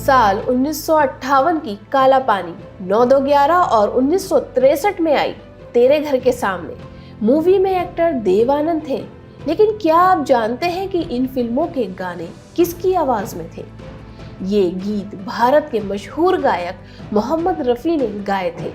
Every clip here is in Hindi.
साल 1958 की काला पानी, 9-2-11 और 1963 में आई तेरे घर के सामने मूवी में एक्टर देव आनंद थे। लेकिन क्या आप जानते हैं कि इन फिल्मों के गाने किसकी आवाज में थे? ये गीत भारत के मशहूर गायक मोहम्मद रफी ने गाए थे।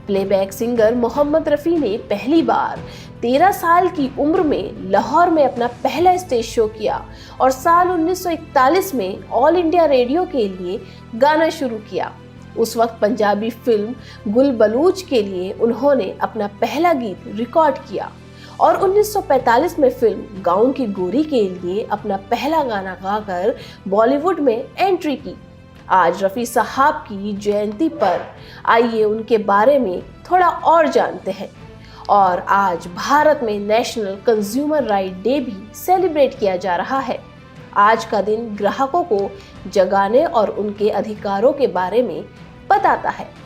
प्लेबैक सिंगर मोहम्मद रफी ने पहली बार 13 साल की उम्र में लाहौर में अपना पहला स्टेज शो किया और साल 1941 में ऑल इंडिया रेडियो के लिए गाना शुरू किया। उस वक्त पंजाबी फिल्म गुल बलूच के लिए उन्होंने अपना पहला गीत रिकॉर्ड किया और 1945 में फिल्म गाँव की गोरी के लिए अपना पहला गाना गाकर बॉलीवुड में एंट्री की। आज रफी साहब की जयंती पर आइए उनके बारे में थोड़ा और जानते हैं। और आज भारत में नेशनल कंज्यूमर राइट डे भी सेलिब्रेट किया जा रहा है। आज का दिन ग्राहकों को जगाने और उनके अधिकारों के बारे में बताता है।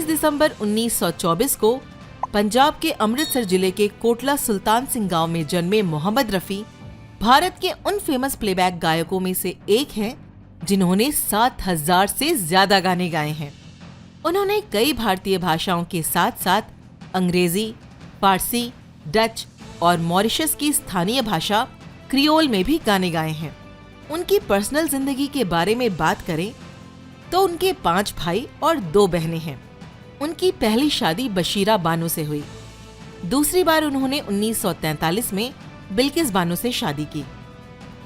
दिसंबर 1924 को पंजाब के अमृतसर जिले के कोटला सुल्तान सिंह गांव में जन्मे मोहम्मद रफी भारत के उन फेमस प्लेबैक गायकों में से एक हैं जिन्होंने 7000 से ज्यादा गाने गाए हैं। उन्होंने कई भारतीय भाषाओं के साथ साथ अंग्रेजी, फारसी, डच और मॉरिशस की स्थानीय भाषा क्रियोल में भी गाने गाए हैं। उनकी पर्सनल जिंदगी के बारे में बात करें तो उनके 5 भाई और 2 बहनें हैं। उनकी पहली शादी बशीरा बानो से हुई। दूसरी बार उन्होंने 1943 में बिल्किस बानो से शादी की।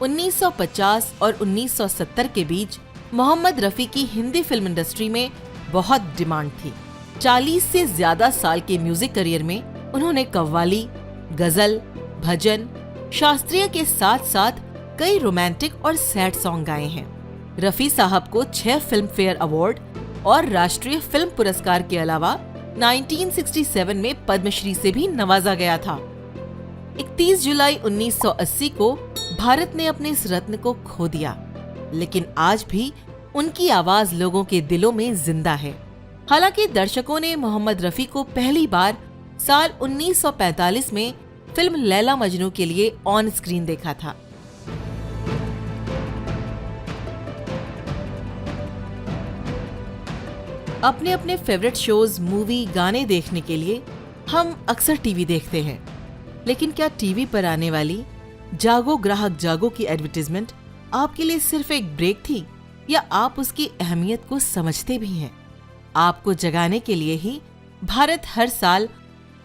1950 और 1970 के बीच मोहम्मद रफी की हिंदी फिल्म इंडस्ट्री में बहुत डिमांड थी। 40 से ज्यादा साल के म्यूजिक करियर में उन्होंने कव्वाली, गजल, भजन, शास्त्रीय के साथ साथ कई रोमांटिक और सैड सॉन्ग गाए हैं। रफी साहब को 6 फिल्म फेयर अवार्ड और राष्ट्रीय फिल्म पुरस्कार के अलावा 1967 में पद्मश्री से भी नवाजा गया था। 31 जुलाई 1980 को भारत ने अपने इस रत्न को खो दिया, लेकिन आज भी उनकी आवाज लोगों के दिलों में जिंदा है। हालांकि दर्शकों ने मोहम्मद रफी को पहली बार साल 1945 में फिल्म लैला मजनू के लिए ऑन स्क्रीन देखा था। अपने अपने फेवरेट शोज, मूवी, गाने देखने के लिए हम अक्सर टीवी देखते हैं, लेकिन क्या टीवी पर आने वाली जागो ग्राहक जागो की एडवर्टाइजमेंट आपके लिए सिर्फ एक ब्रेक थी या आप उसकी अहमियत को समझते भी हैं? आपको जगाने के लिए ही भारत हर साल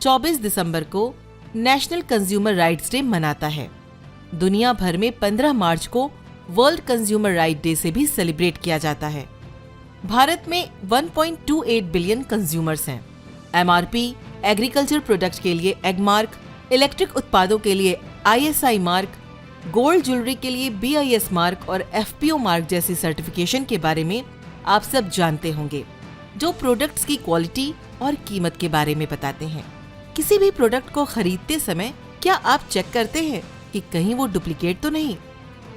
24 दिसंबर को नेशनल कंज्यूमर राइट्स डे मनाता है। दुनिया भर में 15 मार्च को वर्ल्ड कंज्यूमर राइट डे से भी सेलिब्रेट किया जाता है। भारत में 1.28 बिलियन कंज्यूमर्स हैं। एमआरपी, एग्रीकल्चर प्रोडक्ट के लिए एग मार्क, इलेक्ट्रिक उत्पादों के लिए आईएसआई मार्क, गोल्ड ज्वेलरी के लिए बीआईएस मार्क और एफपीओ मार्क जैसी सर्टिफिकेशन के बारे में आप सब जानते होंगे, जो प्रोडक्ट्स की क्वालिटी और कीमत के बारे में बताते हैं। किसी भी प्रोडक्ट को खरीदते समय क्या आप चेक करते हैं कि कहीं वो डुप्लीकेट तो नहीं,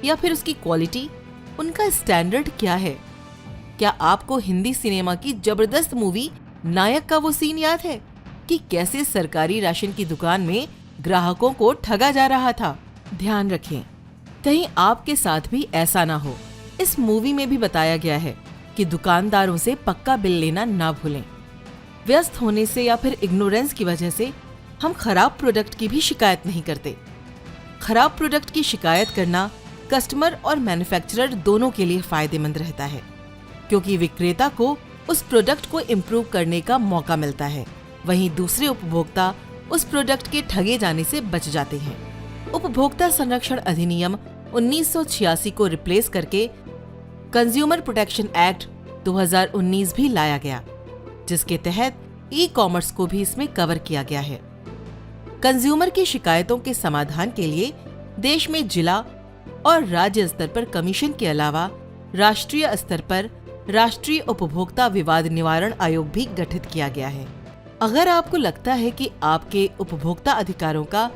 या फिर उसकी क्वालिटी, उनका स्टैंडर्ड क्या है? क्या आपको हिंदी सिनेमा की जबरदस्त मूवी नायक का वो सीन याद है कि कैसे सरकारी राशन की दुकान में ग्राहकों को ठगा जा रहा था? ध्यान रखें, कहीं आपके साथ भी ऐसा ना हो। इस मूवी में भी बताया गया है कि दुकानदारों से पक्का बिल लेना ना भूलें। व्यस्त होने से या फिर इग्नोरेंस की वजह से हम खराब प्रोडक्ट की भी शिकायत नहीं करते। खराब प्रोडक्ट की शिकायत करना कस्टमर और मैन्युफैक्चरर दोनों के लिए फायदेमंद रहता है, क्योंकि विक्रेता को उस प्रोडक्ट को इम्प्रूव करने का मौका मिलता है, वहीं दूसरे उपभोक्ता उस प्रोडक्ट के ठगे जाने से बच जाते हैं। उपभोक्ता संरक्षण अधिनियम 1986 को रिप्लेस करके कंज्यूमर प्रोटेक्शन एक्ट 2019 भी लाया गया, जिसके तहत ई कॉमर्स को भी इसमें कवर किया गया है। कंज्यूमर की शिकायतों के समाधान के लिए देश में जिला और राज्य स्तर पर कमीशन के अलावा राष्ट्रीय स्तर पर राष्ट्रीय उपभोक्ता विवाद निवारण आयोग भी गठित किया गया है। अगर आपको लगता है कि आपके उपभोक्ता अधिकारों का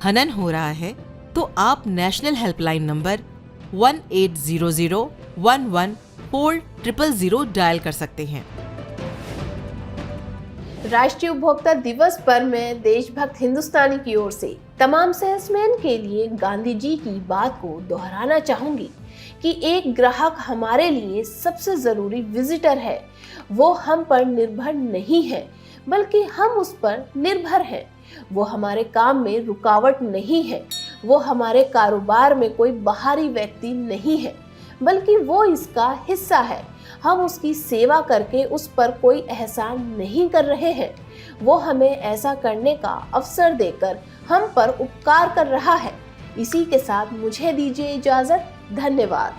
हनन हो रहा है, तो आप नेशनल हेल्पलाइन नंबर 1800-11-400 डायल कर सकते हैं। राष्ट्रीय उपभोक्ता दिवस पर मैं देशभक्त हिंदुस्तानी की ओर से तमाम सेल्समैन के लिए गांधी जी की बात को दोहराना चाहूंगी कि एक ग्राहक हमारे लिए सबसे जरूरी विजिटर है। वो हम पर निर्भर नहीं है, बल्कि हम उस पर निर्भर हैं। वो हमारे काम में रुकावट नहीं है, वो हमारे कारोबार में कोई बाहरी व्यक्ति नहीं है, बल्कि वो इसका हिस्सा है। हम उसकी सेवा करके उस पर कोई एहसान नहीं कर रहे हैं, वो हमें ऐसा करने का अवसर देकर हम पर उपकार कर रहा है। इसी के साथ मुझे दीजिए इजाजत। धन्यवाद।